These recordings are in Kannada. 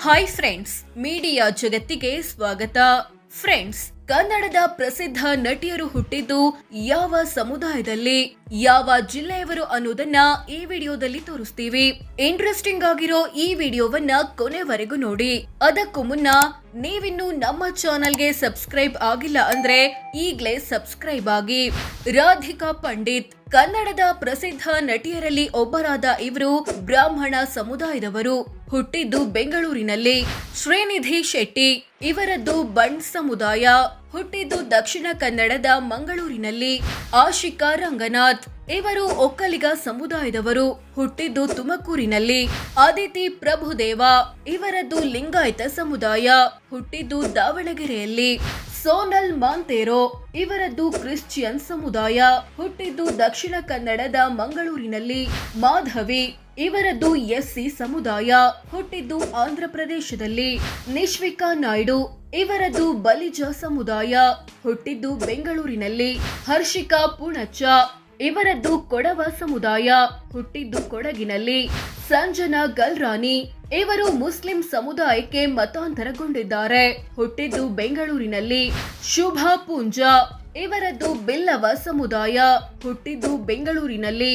ಹಾಯ್ ಫ್ರೆಂಡ್ಸ್, ಮೀಡಿಯಾ ಜಗತ್ತಿಗೆ ಸ್ವಾಗತ. ಫ್ರೆಂಡ್ಸ್, ಕನ್ನಡದ ಪ್ರಸಿದ್ಧ ನಟಿಯರು ಹುಟ್ಟಿದ್ದು ಯಾವ ಸಮುದಾಯದಲ್ಲಿ, ಯಾವ ಜಿಲ್ಲೆಯವರು ಅನ್ನೋದನ್ನ ಈ ವಿಡಿಯೋದಲ್ಲಿ ತೋರಿಸ್ತೀವಿ. ಇಂಟ್ರೆಸ್ಟಿಂಗ್ ಆಗಿರೋ ಈ ವಿಡಿಯೋವನ್ನ ಕೊನೆವರೆಗೂ ನೋಡಿ. ಅದಕ್ಕೂ ಮುನ್ನ ನೀವಿನ್ನು ನಮ್ಮ ಚಾನೆಲ್ಗೆ ಸಬ್ಸ್ಕ್ರೈಬ್ ಆಗಿಲ್ಲ ಅಂದ್ರೆ ಈಗ್ಲೇ ಸಬ್ಸ್ಕ್ರೈಬ್ ಆಗಿ. ರಾಧಿಕಾ ಪಂಡಿತ್ ಕನ್ನಡದ ಪ್ರಸಿದ್ಧ ನಟಿಯರಲ್ಲಿ ಒಬ್ಬರಾದ ಇವರು ಬ್ರಾಹ್ಮಣ ಸಮುದಾಯದವರು. ಹುಟ್ಟಿದ್ದು ಬೆಂಗಳೂರಿನಲ್ಲಿ. ಶ್ರೀನಿಧಿ ಶೆಟ್ಟಿ ಇವರದ್ದು ಬಂಡ್ ಸಮುದಾಯ. ಹುಟ್ಟಿದ್ದು ದಕ್ಷಿಣ ಕನ್ನಡದ ಮಂಗಳೂರಿನಲ್ಲಿ. ಆಶಿಕಾ ರಂಗನಾಥ್ ಇವರು ಒಕ್ಕಲಿಗ ಸಮುದಾಯದವರು. ಹುಟ್ಟಿದ್ದು ತುಮಕೂರಿನಲ್ಲಿ. ಅದಿತಿ ಪ್ರಭುದೇವ ಇವರದ್ದು ಲಿಂಗಾಯತ ಸಮುದಾಯ. ಹುಟ್ಟಿದ್ದು ದಾವಣಗೆರೆಯಲ್ಲಿ. ಸೋನಲ್ ಮಾಂತೇರೋ ಇವರದ್ದು ಕ್ರಿಶ್ಚಿಯನ್ ಸಮುದಾಯ. ಹುಟ್ಟಿದ್ದು ದಕ್ಷಿಣ ಕನ್ನಡದ ಮಂಗಳೂರಿನಲ್ಲಿ. ಮಾಧವಿ ಇವರದ್ದು ಎಸ್ಸಿ ಸಮುದಾಯ. ಹುಟ್ಟಿದ್ದು ಆಂಧ್ರ ಪ್ರದೇಶದಲ್ಲಿ. ನಿಶ್ವಿಕಾ ನಾಯ್ಡು ಇವರದ್ದು ಬಲಿಜ ಸಮುದಾಯ. ಹುಟ್ಟಿದ್ದು ಬೆಂಗಳೂರಿನಲ್ಲಿ. ಹರ್ಷಿಕಾ ಪೂಣಚ್ಚ ಇವರದ್ದು ಕೊಡವ ಸಮುದಾಯ. ಹುಟ್ಟಿದ್ದು ಕೊಡಗಿನಲ್ಲಿ. ಸಂಜನಾ ಗಲ್ರಾನಿ ಇವರು ಮುಸ್ಲಿಂ ಸಮುದಾಯಕ್ಕೆ ಮತಾಂತರಗೊಂಡಿದ್ದಾರೆ. ಹುಟ್ಟಿದ್ದು ಬೆಂಗಳೂರಿನಲ್ಲಿ. ಶುಭಾ ಪೂಂಜಾ ಇವರದ್ದು ಬಿಲ್ಲವ ಸಮುದಾಯ. ಹುಟ್ಟಿದ್ದು ಬೆಂಗಳೂರಿನಲ್ಲಿ.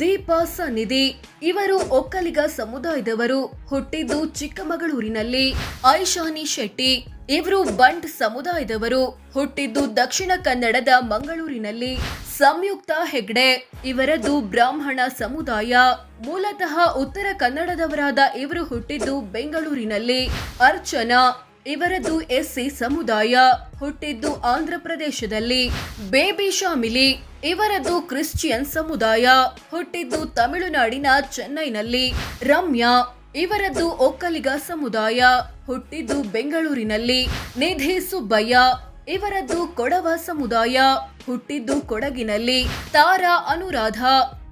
ದೀಪಾ ಸನ್ನಿಧಿ ಇವರು ಒಕ್ಕಲಿಗ ಸಮುದಾಯದವರು. ಹುಟ್ಟಿದ್ದು ಚಿಕ್ಕಮಗಳೂರಿನಲ್ಲಿ. ಐಶಾನಿ ಶೆಟ್ಟಿ ಇವರು ಬಂಟ್ ಸಮುದಾಯದವರು. ಹುಟ್ಟಿದ್ದು ದಕ್ಷಿಣ ಕನ್ನಡದ ಮಂಗಳೂರಿನಲ್ಲಿ. ಸಂಯುಕ್ತ ಹೆಗ್ಡೆ ಇವರದ್ದು ಬ್ರಾಹ್ಮಣ ಸಮುದಾಯ. ಮೂಲತಃ ಉತ್ತರ ಕನ್ನಡದವರಾದ ಇವರು ಹುಟ್ಟಿದ್ದು ಬೆಂಗಳೂರಿನಲ್ಲಿ. ಅರ್ಚನಾ ಇವರದ್ದು ಎಸ್ಸಿ ಸಮುದಾಯ. ಹುಟ್ಟಿದ್ದು ಆಂಧ್ರ ಪ್ರದೇಶದಲ್ಲಿ. ಬೇಬಿ ಶಾಮಿಲಿ ಇವರದ್ದು ಕ್ರಿಶ್ಚಿಯನ್ ಸಮುದಾಯ. ಹುಟ್ಟಿದ್ದು ತಮಿಳುನಾಡಿನ ಚೆನ್ನೈನಲ್ಲಿ. ರಮ್ಯಾ ಇವರದ್ದು ಒಕ್ಕಲಿಗ ಸಮುದಾಯ. ಹುಟ್ಟಿದ್ದು ಬೆಂಗಳೂರಿನಲ್ಲಿ. ನಿಧಿ ಸುಬ್ಬಯ್ಯ ಇವರದ್ದು ಕೊಡವ ಸಮುದಾಯ. ಹುಟ್ಟಿದ್ದು ಕೊಡಗಿನಲ್ಲಿ. ತಾರಾ ಅನುರಾಧ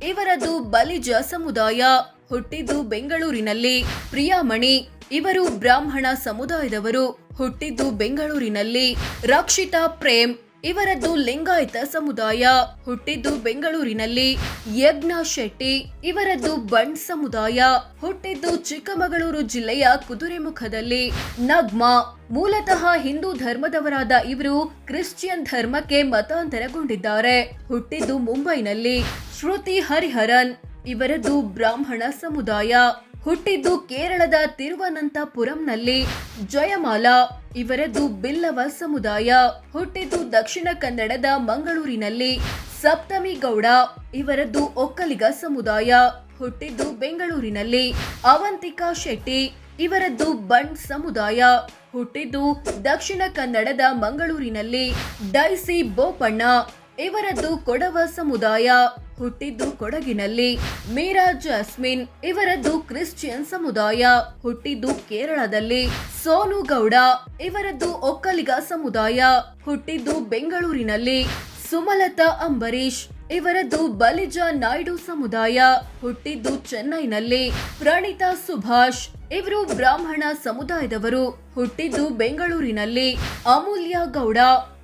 ಇವರದ್ದು ಬಲಿಜ ಸಮುದಾಯ. ಹುಟ್ಟಿದ್ದು ಬೆಂಗಳೂರಿನಲ್ಲಿ. ಪ್ರಿಯಾಮಣಿ ಇವರು ಬ್ರಾಹ್ಮಣ ಸಮುದಾಯದವರು. ಹುಟ್ಟಿದ್ದು ಬೆಂಗಳೂರಿನಲ್ಲಿ. ರಕ್ಷಿತಾ ಪ್ರೇಮ್ ಇವರದ್ದು ಲಿಂಗಾಯತ ಸಮುದಾಯ. ಹುಟ್ಟಿದ್ದು ಬೆಂಗಳೂರಿನಲ್ಲಿ. ಯಜ್ಞ ಶೆಟ್ಟಿ ಇವರದ್ದು ಬಂಡ್ ಸಮುದಾಯ. ಹುಟ್ಟಿದ್ದು ಚಿಕ್ಕಮಗಳೂರು ಜಿಲ್ಲೆಯ ಕುದುರೆಮುಖದಲ್ಲಿ. ನಗ್ಮಾ ಮೂಲತಃ ಹಿಂದೂ ಧರ್ಮದವರಾದ ಇವರು ಕ್ರಿಶ್ಚಿಯನ್ ಧರ್ಮಕ್ಕೆ ಮತಾಂತರಗೊಂಡಿದ್ದಾರೆ. ಹುಟ್ಟಿದ್ದು ಮುಂಬೈನಲ್ಲಿ. ಶ್ರುತಿ ಹರಿಹರನ್ ಇವರದ್ದು ಬ್ರಾಹ್ಮಣ ಸಮುದಾಯ. ಹುಟ್ಟಿದ್ದು ಕೇರಳದ ತಿರುವನಂತಪುರಂನಲ್ಲಿ. ಜಯಮಾಲಾ ಇವರದ್ದು ಬಿಲ್ಲವ ಸಮುದಾಯ. ಹುಟ್ಟಿದ್ದು ದಕ್ಷಿಣ ಕನ್ನಡದ ಮಂಗಳೂರಿನಲ್ಲಿ. ಸಪ್ತಮಿ ಗೌಡ ಇವರದ್ದು ಒಕ್ಕಲಿಗ ಸಮುದಾಯ. ಹುಟ್ಟಿದ್ದು ಬೆಂಗಳೂರಿನಲ್ಲಿ. ಅವಂತಿಕಾ ಶೆಟ್ಟಿ ಇವರದ್ದು ಬಂಡ್ ಸಮುದಾಯ. ಹುಟ್ಟಿದ್ದು ದಕ್ಷಿಣ ಕನ್ನಡದ ಮಂಗಳೂರಿನಲ್ಲಿ. ಡೈಸಿ ಬೋಪಣ್ಣ ಇವರದ್ದು ಕೊಡವ ಸಮುದಾಯ. ಹುಟ್ಟಿದ್ದು ಕೊಡಗಿನಲ್ಲಿ. ಮೀರಾ ಜಾಸ್ಮಿನ್ ಇವರದ್ದು ಕ್ರಿಶ್ಚಿಯನ್ ಸಮುದಾಯ. ಹುಟ್ಟಿದ್ದು ಕೇರಳದಲ್ಲಿ. ಸೋನು ಗೌಡ ಇವರದ್ದು ಒಕ್ಕಲಿಗ ಸಮುದಾಯ. ಹುಟ್ಟಿದ್ದು ಬೆಂಗಳೂರಿನಲ್ಲಿ. ಸುಮಲತಾ ಅಂಬರೀಶ್ ಇವರದ್ದು ಬಲಿಜ ನಾಯ್ಡು ಸಮುದಾಯ. ಹುಟ್ಟಿದ್ದು ಚೆನ್ನೈನಲ್ಲಿ. ಪ್ರಣೀತಾ ಸುಭಾಷ್ ಇವರು ಬ್ರಾಹ್ಮಣ ಸಮುದಾಯದವರು. ಹುಟ್ಟಿದ್ದು ಬೆಂಗಳೂರಿನಲ್ಲಿ. ಅಮೂಲ್ಯ ಗೌಡ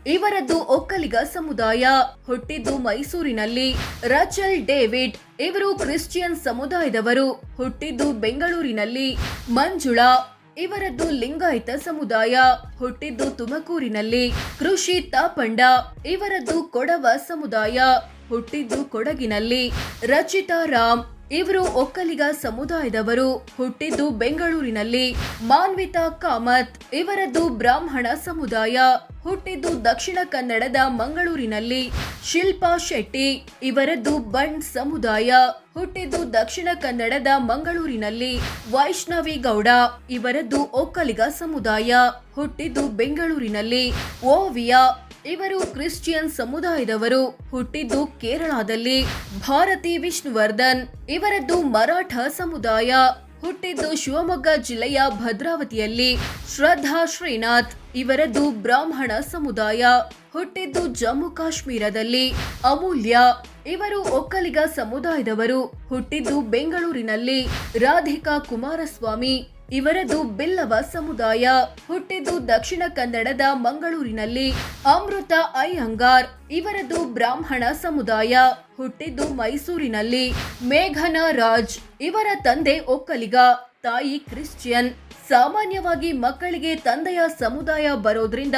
ಇವರದ್ದು ಒಕ್ಕಲಿಗ ಸಮುದಾಯ. ಹುಟ್ಟಿದ್ದು ಮೈಸೂರಿನಲ್ಲಿ. ರಚಲ್ ಡೇವಿಡ್ ಇವರು ಕ್ರಿಶ್ಚಿಯನ್ ಸಮುದಾಯದವರು. ಹುಟ್ಟಿದ್ದು ಬೆಂಗಳೂರಿನಲ್ಲಿ. ಮಂಜುಳಾ ಇವರದ್ದು ಲಿಂಗಾಯತ ಸಮುದಾಯ. ಹುಟ್ಟಿದ್ದು ತುಮಕೂರಿನಲ್ಲಿ. ಕೃಷಿ ತಾಪಂಡ ಇವರದ್ದು ಕೊಡವ ಸಮುದಾಯ. ಹುಟ್ಟಿದ್ದು ಕೊಡಗಿನಲ್ಲಿ. ರಚಿತಾ ರಾಮ್ ಇವರು ಒಕ್ಕಲಿಗ ಸಮುದಾಯದವರು. ಹುಟ್ಟಿದ್ದು ಬೆಂಗಳೂರಿನಲ್ಲಿ. ಮಾನ್ವಿತಾ ಕಾಮತ್ ಇವರದ್ದು ಬ್ರಾಹ್ಮಣ ಸಮುದಾಯ. ಹುಟ್ಟಿದ್ದು ದಕ್ಷಿಣ ಕನ್ನಡದ ಮಂಗಳೂರಿನಲ್ಲಿ. ಶಿಲ್ಪಾ ಶೆಟ್ಟಿ ಇವರದ್ದು ಬಂಡ್ ಸಮುದಾಯ. ಹುಟ್ಟಿದ್ದು ದಕ್ಷಿಣ ಕನ್ನಡದ ಮಂಗಳೂರಿನಲ್ಲಿ. ವೈಷ್ಣವಿ ಗೌಡ ಇವರದ್ದು ಒಕ್ಕಲಿಗ ಸಮುದಾಯ. ಹುಟ್ಟಿದ್ದು ಬೆಂಗಳೂರಿನಲ್ಲಿ. ಓವಿಯಾ ಇವರು ಕ್ರಿಶ್ಚಿಯನ್ ಸಮುದಾಯದವರು. ಹುಟ್ಟಿದ್ದು ಕೇರಳದಲ್ಲಿ. ಭಾರತಿ ವಿಷ್ಣುವರ್ಧನ್ ಇವರದ್ದು ಮರಾಠ ಸಮುದಾಯ. ಹುಟ್ಟಿದ್ದು ಶಿವಮೊಗ್ಗ ಜಿಲ್ಲೆಯ ಭದ್ರಾವತಿಯಲ್ಲಿ. ಶ್ರದ್ಧಾ ಶ್ರೀನಾಥ್ ಇವರದ್ದು ಬ್ರಾಹ್ಮಣ ಸಮುದಾಯ. ಹುಟ್ಟಿದ್ದು ಜಮ್ಮು ಕಾಶ್ಮೀರದಲ್ಲಿ. ಅಮೂಲ್ಯ ಇವರು ಒಕ್ಕಲಿಗ ಸಮುದಾಯದವರು. ಹುಟ್ಟಿದ್ದು ಬೆಂಗಳೂರಿನಲ್ಲಿ. ರಾಧಿಕಾ ಕುಮಾರಸ್ವಾಮಿ ಇವರದು ಬಿಲ್ಲವ ಸಮುದಾಯ, ಹುಟ್ಟಿದ್ದು ದಕ್ಷಿಣ ಕನ್ನಡದ ಮಂಗಳೂರಿನಲ್ಲಿ. ಅಮೃತ ಅಯ್ಯಂಗಾರ್ ಇವರದು ಬ್ರಾಹ್ಮಣ ಸಮುದಾಯ, ಹುಟ್ಟಿದ್ದು ಮೈಸೂರಿನಲ್ಲಿ. ಮೇಘನಾ ರಾಜ್ ಇವರ ತಂದೆ ಒಕ್ಕಲಿಗ, ತಾಯಿ ಕ್ರಿಶ್ಚಿಯನ್. ಸಾಮಾನ್ಯವಾಗಿ ಮಕ್ಕಳಿಗೆ ತಂದೆಯ ಸಮುದಾಯ ಬರೋದ್ರಿಂದ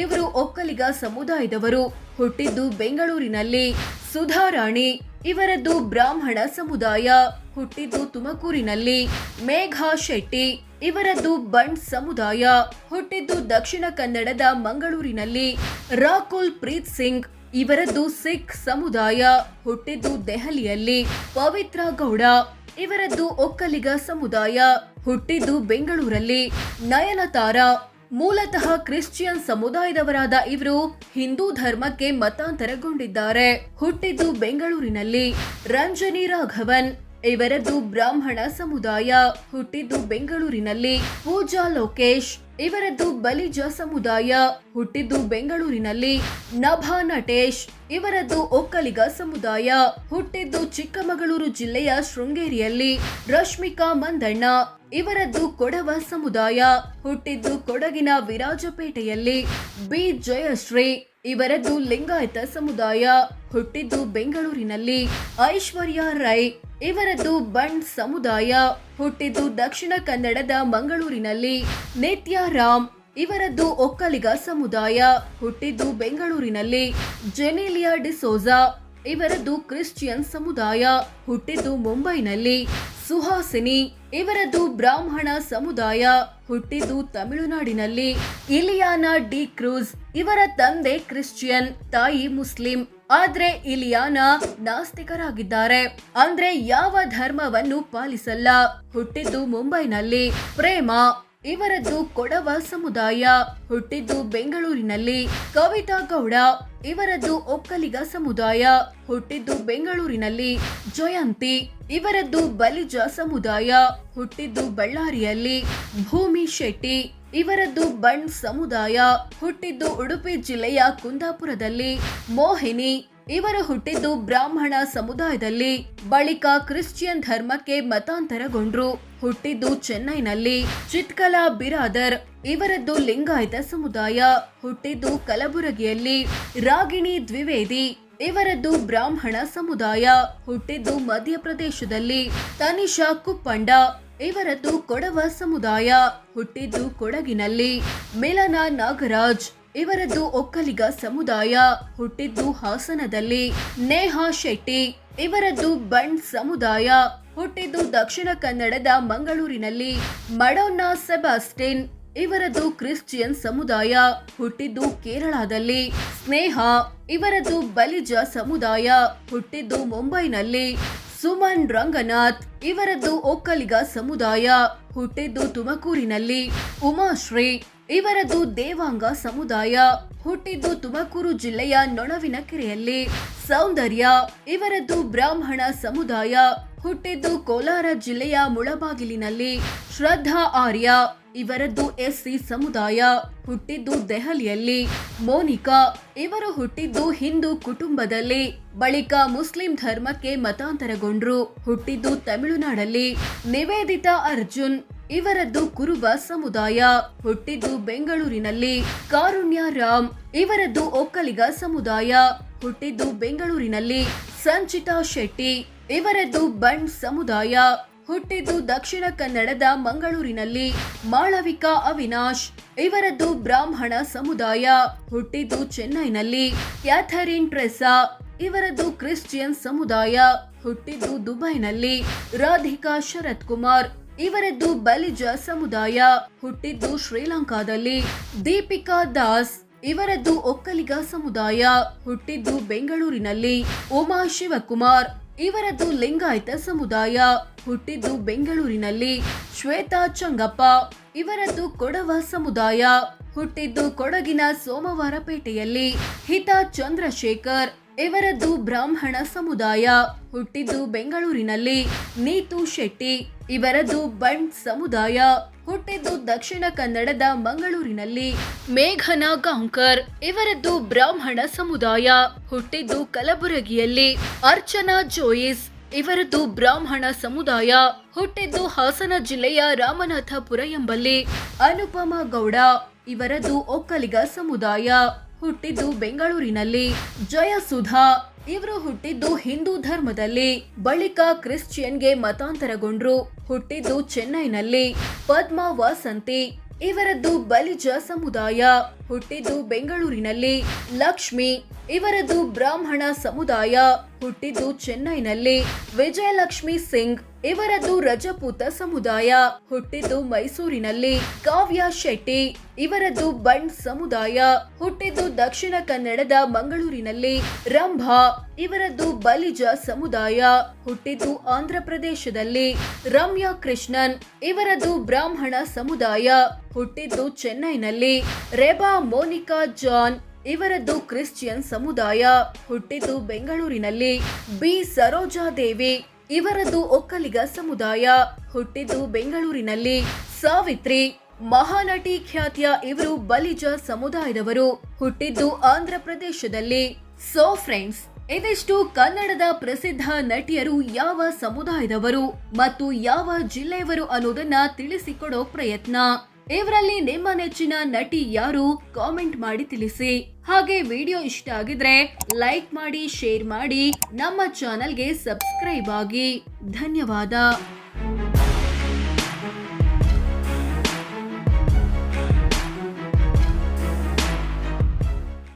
ಇವರು ಒಕ್ಕಲಿಗ ಸಮುದಾಯದವರು. ಹುಟ್ಟಿದ್ದು ಬೆಂಗಳೂರಿನಲ್ಲಿ. ಸುಧಾರಾಣಿ ಇವರದ್ದು ಬ್ರಾಹ್ಮಣ ಸಮುದಾಯ. ಹುಟ್ಟಿದ್ದು ತುಮಕೂರಿನಲ್ಲಿ. ಮೇಘಾ ಶೆಟ್ಟಿ ಇವರದ್ದು ಬಂಡ್ ಸಮುದಾಯ. ಹುಟ್ಟಿದ್ದು ದಕ್ಷಿಣ ಕನ್ನಡದ ಮಂಗಳೂರಿನಲ್ಲಿ. ರಾಕುಲ್ ಪ್ರೀತ್ ಸಿಂಗ್ ಇವರದ್ದು ಸಿಖ್ ಸಮುದಾಯ. ಹುಟ್ಟಿದ್ದು ದೆಹಲಿಯಲ್ಲಿ. ಪವಿತ್ರ ಗೌಡ ಇವರದ್ದು ಒಕ್ಕಲಿಗ ಸಮುದಾಯ. ಹುಟ್ಟಿದ್ದು ಬೆಂಗಳೂರಲ್ಲಿ. ನಯನತಾರಾ ಮೂಲತಃ ಕ್ರಿಶ್ಚಿಯನ್ ಸಮುದಾಯದವರಾದ ಇವರು ಹಿಂದೂ ಧರ್ಮಕ್ಕೆ ಮತಾಂತರಗೊಂಡಿದ್ದಾರೆ. ಹುಟ್ಟಿದ್ದು ಬೆಂಗಳೂರಿನಲ್ಲಿ. ರಂಜನಿ ರಾಘವನ್ ಇವರದ್ದು ಬ್ರಾಹ್ಮಣ ಸಮುದಾಯ. ಹುಟ್ಟಿದ್ದು ಬೆಂಗಳೂರಿನಲ್ಲಿ. ಪೂಜಾ ಲೋಕೇಶ್ ಇವರದ್ದು ಬಲಿಜ ಸಮುದಾಯ. ಹುಟ್ಟಿದ್ದು ಬೆಂಗಳೂರಿನಲ್ಲಿ. ನಭಾ ನಟೇಶ್ ಇವರದ್ದು ಒಕ್ಕಲಿಗ ಸಮುದಾಯ. ಹುಟ್ಟಿದ್ದು ಚಿಕ್ಕಮಗಳೂರು ಜಿಲ್ಲೆಯ ಶೃಂಗೇರಿಯಲ್ಲಿ. ರಶ್ಮಿಕಾ ಮಂದಣ್ಣ ಇವರದ್ದು ಕೊಡವ ಸಮುದಾಯ. ಹುಟ್ಟಿದ್ದು ಕೊಡಗಿನ ವಿರಾಜಪೇಟೆಯಲ್ಲಿ. ಬಿ ಜಯಶ್ರೀ ಇವರದ್ದು ಲಿಂಗಾಯತ ಸಮುದಾಯ. ಹುಟ್ಟಿದ್ದು ಬೆಂಗಳೂರಿನಲ್ಲಿ. ಐಶ್ವರ್ಯ ರೈ ಇವರದ್ದು ಬಂಡ್ ಸಮುದಾಯ. ಹುಟ್ಟಿದ್ದು ದಕ್ಷಿಣ ಕನ್ನಡದ ಮಂಗಳೂರಿನಲ್ಲಿ. ನಿತ್ಯ ರಾಮ್ ಇವರದ್ದು ಒಕ್ಕಲಿಗ ಸಮುದಾಯ. ಹುಟ್ಟಿದ್ದು ಬೆಂಗಳೂರಿನಲ್ಲಿ. ಜೆನಿಲಿಯಾ ಡಿಸೋಜಾ ಇವರದ್ದು ಕ್ರಿಶ್ಚಿಯನ್ ಸಮುದಾಯ. ಹುಟ್ಟಿದ್ದು ಮುಂಬೈನಲ್ಲಿ. ಸುಹಾಸಿನಿ ಇವರದ್ದು ಬ್ರಾಹ್ಮಣ ಸಮುದಾಯ. ಹುಟ್ಟಿದ್ದು ತಮಿಳುನಾಡಿನಲ್ಲಿ. ಇಲಿಯಾನಾ ಡಿ ಕ್ರೂಸ್ ಇವರ ತಂದೆ ಕ್ರಿಶ್ಚಿಯನ್, ತಾಯಿ ಮುಸ್ಲಿಂ. ಆದ್ರೆ ಇಲಿಯಾನಾ ನಾಸ್ತಿಕರಾಗಿದ್ದಾರೆ, ಅಂದ್ರೆ ಯಾವ ಧರ್ಮವನ್ನು ಪಾಲಿಸಲ್ಲ. ಹುಟ್ಟಿದ್ದು ಮುಂಬೈನಲ್ಲಿ. ಪ್ರೇಮ ಇವರದ್ದು ಕೊಡವ ಸಮುದಾಯ. ಹುಟ್ಟಿದ್ದು ಬೆಂಗಳೂರಿನಲ್ಲಿ. ಕವಿತಾ ಗೌಡ ಇವರದ್ದು ಒಕ್ಕಲಿಗ ಸಮುದಾಯ. ಹುಟ್ಟಿದ್ದು ಬೆಂಗಳೂರಿನಲ್ಲಿ. ಜಯಂತಿ ಇವರದ್ದು ಬಲಿಜ ಸಮುದಾಯ. ಹುಟ್ಟಿದ್ದು ಬಳ್ಳಾರಿಯಲ್ಲಿ. ಭೂಮಿ ಶೆಟ್ಟಿ ಇವರದ್ದು ಬಂಡ್ ಸಮುದಾಯ. ಹುಟ್ಟಿದ್ದು ಉಡುಪಿ ಜಿಲ್ಲೆಯ ಕುಂದಾಪುರದಲ್ಲಿ. ಮೋಹಿನಿ ಇವರು ಹುಟ್ಟಿದ್ದು ಬ್ರಾಹ್ಮಣ ಸಮುದಾಯದಲ್ಲಿ. ಬಳಿಕ ಕ್ರಿಶ್ಚಿಯನ್ ಧರ್ಮಕ್ಕೆ ಮತಾಂತರಗೊಂಡ್ರು. ಹುಟ್ಟಿದ್ದು ಚೆನ್ನೈನಲ್ಲಿ. ಚಿತ್ಕಲಾ ಬಿರಾದರ್ ಇವರದ್ದು ಲಿಂಗಾಯತ ಸಮುದಾಯ. ಹುಟ್ಟಿದ್ದು ಕಲಬುರಗಿಯಲ್ಲಿ. ರಾಗಿಣಿ ದ್ವಿವೇದಿ ಇವರದ್ದು ಬ್ರಾಹ್ಮಣ ಸಮುದಾಯ. ಹುಟ್ಟಿದ್ದು ಮಧ್ಯಪ್ರದೇಶದಲ್ಲಿ. ತನಿಷಾ ಕುಪ್ಪಂಡ ಇವರದ್ದು ಕೊಡವ ಸಮುದಾಯ. ಹುಟ್ಟಿದ್ದು ಕೊಡಗಿನಲ್ಲಿ. ಮಿಲನ ನಾಗರಾಜ್ ಇವರದ್ದು ಒಕ್ಕಲಿಗ ಸಮುದಾಯ. ಹುಟ್ಟಿದ್ದು ಹಾಸನದಲ್ಲಿ. ನೇಹಾ ಶೆಟ್ಟಿ ಇವರದ್ದು ಬಂಡ್ ಸಮುದಾಯ. ಹುಟ್ಟಿದ್ದು ದಕ್ಷಿಣ ಕನ್ನಡದ ಮಂಗಳೂರಿನಲ್ಲಿ. ಮಡೋನ್ನಾ ಸೆಬಾಸ್ಟಿನ್ ಇವರದ್ದು ಕ್ರಿಶ್ಚಿಯನ್ ಸಮುದಾಯ. ಹುಟ್ಟಿದ್ದು ಕೇರಳದಲ್ಲಿ. ಸ್ನೇಹ ಇವರದ್ದು ಬಲಿಜ ಸಮುದಾಯ. ಹುಟ್ಟಿದ್ದು ಮುಂಬೈನಲ್ಲಿ. ಸುಮನ್ ರಂಗನಾಥ್ ಇವರದ್ದು ಒಕ್ಕಲಿಗ ಸಮುದಾಯ. ಹುಟ್ಟಿದ್ದು ತುಮಕೂರಿನಲ್ಲಿ. ಉಮಾಶ್ರೀ ಇವರದ್ದು ದೇವಾಂಗ ಸಮುದಾಯ. ಹುಟ್ಟಿದ್ದು ತುಮಕೂರು ಜಿಲ್ಲೆಯ ನೊಣವಿನಕೆರೆಯಲ್ಲಿ. ಸೌಂದರ್ಯ ಇವರದ್ದು ಬ್ರಾಹ್ಮಣ ಸಮುದಾಯ. ಹುಟ್ಟಿದ್ದು ಕೋಲಾರ ಜಿಲ್ಲೆಯ ಮುಳಬಾಗಿಲಿನಲ್ಲಿ. ಶ್ರದ್ಧಾ ಆರ್ಯ ಇವರದ್ದು ಎಸ್ಸಿ ಸಮುದಾಯ. ಹುಟ್ಟಿದ್ದು ದೆಹಲಿಯಲ್ಲಿ. ಮೋನಿಕಾ ಇವರು ಹುಟ್ಟಿದ್ದು ಹಿಂದೂ ಕುಟುಂಬದಲ್ಲಿ. ಬಳಿಕ ಮುಸ್ಲಿಂ ಧರ್ಮಕ್ಕೆ ಮತಾಂತರಗೊಂಡ್ರು. ಹುಟ್ಟಿದ್ದು ತಮಿಳುನಾಡಲ್ಲಿ. ನಿವೇದಿತಾ ಅರ್ಜುನ್ ಇವರದ್ದು ಕುರುಬ ಸಮುದಾಯ. ಹುಟ್ಟಿದ್ದು ಬೆಂಗಳೂರಿನಲ್ಲಿ. ಕಾರುಣ್ಯ ರಾಮ್ ಇವರದ್ದು ಒಕ್ಕಲಿಗ ಸಮುದಾಯ. ಹುಟ್ಟಿದ್ದು ಬೆಂಗಳೂರಿನಲ್ಲಿ. ಸಂಚಿತಾ ಶೆಟ್ಟಿ ಇವರದ್ದು ಬಂಡ್ ಸಮುದಾಯ. ಹುಟ್ಟಿದ್ದು ದಕ್ಷಿಣ ಕನ್ನಡದ ಮಂಗಳೂರಿನಲ್ಲಿ. ಮಾಳವಿಕಾ ಅವಿನಾಶ್ ಇವರದ್ದು ಬ್ರಾಹ್ಮಣ ಸಮುದಾಯ. ಹುಟ್ಟಿದ್ದು ಚೆನ್ನೈನಲ್ಲಿ. ಕ್ಯಾಥರಿನ್ ಟ್ರೆಸಾ ಇವರದ್ದು ಕ್ರಿಶ್ಚಿಯನ್ ಸಮುದಾಯ. ಹುಟ್ಟಿದ್ದು ದುಬೈನಲ್ಲಿ. ರಾಧಿಕಾ ಶರತ್ ಕುಮಾರ್ ಇವರದ್ದು ಬಲಿಜ ಸಮುದಾಯ. ಹುಟ್ಟಿದ್ದು ಶ್ರೀಲಂಕಾದಲ್ಲಿ. ದೀಪಿಕಾ ದಾಸ್ ಇವರದ್ದು ಒಕ್ಕಲಿಗ ಸಮುದಾಯ. ಹುಟ್ಟಿದ್ದು ಬೆಂಗಳೂರಿನಲ್ಲಿ. ಉಮಾ ಶಿವಕುಮಾರ್ ಇವರದ್ದು ಲಿಂಗಾಯತ ಸಮುದಾಯ. ಹುಟ್ಟಿದ್ದು ಬೆಂಗಳೂರಿನಲ್ಲಿ. ಶ್ವೇತಾ ಚಂಗಪ್ಪ ಇವರದ್ದು ಕೊಡವ ಸಮುದಾಯ. ಹುಟ್ಟಿದ್ದು ಕೊಡಗಿನ ಸೋಮವಾರಪೇಟೆಯಲ್ಲಿ. ಹಿತಾ ಚಂದ್ರಶೇಖರ್ ಇವರದ್ದು ಬ್ರಾಹ್ಮಣ ಸಮುದಾಯ. ಹುಟ್ಟಿದ್ದು ಬೆಂಗಳೂರಿನಲ್ಲಿ. ನೀತು ಶೆಟ್ಟಿ ಇವರದ್ದು ಬಂಡ್ ಸಮುದಾಯ. ಹುಟ್ಟಿದ್ದು ದಕ್ಷಿಣ ಕನ್ನಡದ ಮಂಗಳೂರಿನಲ್ಲಿ. ಮೇಘನಾ ಗಾಂವ್ಕರ್ ಇವರದ್ದು ಬ್ರಾಹ್ಮಣ ಸಮುದಾಯ. ಹುಟ್ಟಿದ್ದು ಕಲಬುರಗಿಯಲ್ಲಿ. ಅರ್ಚನಾ ಜೋಯಿಸ್ ಇವರದ್ದು ಬ್ರಾಹ್ಮಣ ಸಮುದಾಯ. ಹುಟ್ಟಿದ್ದು ಹಾಸನ ಜಿಲ್ಲೆಯ ರಾಮನಾಥಪುರ ಎಂಬಲ್ಲಿ. ಅನುಪಮಾ ಗೌಡ ಇವರದ್ದು ಒಕ್ಕಲಿಗ ಸಮುದಾಯ. ಹುಟ್ಟಿದ್ದು ಬೆಂಗಳೂರಿನಲ್ಲಿ. ಜಯಸುಧಾ ಇವರು ಹುಟ್ಟಿದ್ದು ಹಿಂದೂ ಧರ್ಮದಲ್ಲಿ, ಬಳಿಕ ಕ್ರಿಶ್ಚಿಯನ್ಗೆ ಮತಾಂತರಗೊಂಡ್ರು. ಹುಟ್ಟಿದ್ದು ಚೆನ್ನೈನಲ್ಲಿ. ಪದ್ಮಾ ವಾಸಂತಿ ಇವರದ್ದು ಬಲಿಜ ಸಮುದಾಯ. ಹುಟ್ಟಿದ್ದು ಬೆಂಗಳೂರಿನಲ್ಲಿ. ಲಕ್ಷ್ಮಿ ಇವರದ್ದು ಬ್ರಾಹ್ಮಣ ಸಮುದಾಯ. ಹುಟ್ಟಿದ್ದು ಚೆನ್ನೈನಲ್ಲಿ. ವಿಜಯಲಕ್ಷ್ಮಿ ಸಿಂಗ್ ಇವರದ್ದು ರಜಪೂತ ಸಮುದಾಯ. ಹುಟ್ಟಿದ್ದು ಮೈಸೂರಿನಲ್ಲಿ. ಕಾವ್ಯ ಶೆಟ್ಟಿ ಇವರದ್ದು ಬಂಡ್ ಸಮುದಾಯ. ಹುಟ್ಟಿದ್ದು ದಕ್ಷಿಣ ಕನ್ನಡದ ಮಂಗಳೂರಿನಲ್ಲಿ. ರಂಭಾ ಇವರದ್ದು ಬಲಿಜ ಸಮುದಾಯ. ಹುಟ್ಟಿದ್ದು ಆಂಧ್ರ ಪ್ರದೇಶದಲ್ಲಿ. ರಮ್ಯಾ ಕೃಷ್ಣನ್ ಇವರದ್ದು ಬ್ರಾಹ್ಮಣ ಸಮುದಾಯ. ಹುಟ್ಟಿದ್ದು ಚೆನ್ನೈನಲ್ಲಿ. ರೆಬಾ ಮೋನಿಕಾ ಜಾನ್ ಇವರದ್ದು ಕ್ರಿಶ್ಚಿಯನ್ ಸಮುದಾಯ. ಹುಟ್ಟಿದ್ದು ಬೆಂಗಳೂರಿನಲ್ಲಿ. ಬಿ ಸರೋಜಾದೇವಿ ಇವರದ್ದು ಒಕ್ಕಲಿಗ ಸಮುದಾಯ. ಹುಟ್ಟಿದ್ದು ಬೆಂಗಳೂರಿನಲ್ಲಿ. ಸಾವಿತ್ರಿ ಮಹಾನಟಿ ಖ್ಯಾತಿಯ ಇವರು ಬಲಿಜ ಸಮುದಾಯದವರು. ಹುಟ್ಟಿದ್ದು ಆಂಧ್ರ ಪ್ರದೇಶದಲ್ಲಿ. ಸೋ ಫ್ರೆಂಡ್ಸ್, ಇದಿಷ್ಟು ಕನ್ನಡದ ಪ್ರಸಿದ್ಧ ನಟಿಯರು ಯಾವ ಸಮುದಾಯದವರು ಮತ್ತು ಯಾವ ಜಿಲ್ಲೆಯವರು ಅನ್ನೋದನ್ನ ತಿಳಿಸಿಕೊಡೋ ಪ್ರಯತ್ನ. ಇವರಲ್ಲಿ ನಿಮ್ಮ ನೆಚ್ಚಿನ ನಟಿ ಯಾರು? ಕಾಮೆಂಟ್ ಮಾಡಿ ತಿಳಿಸಿ. ಹಾಗೆ ವಿಡಿಯೋ ಇಷ್ಟ ಆಗಿದ್ರೆ ಲೈಕ್ ಮಾಡಿ, ಶೇರ್ ಮಾಡಿ, ನಮ್ಮ ಚಾನೆಲ್ಗೆ ಸಬ್ಸ್ಕ್ರೈಬ್ ಆಗಿ. ಧನ್ಯವಾದ.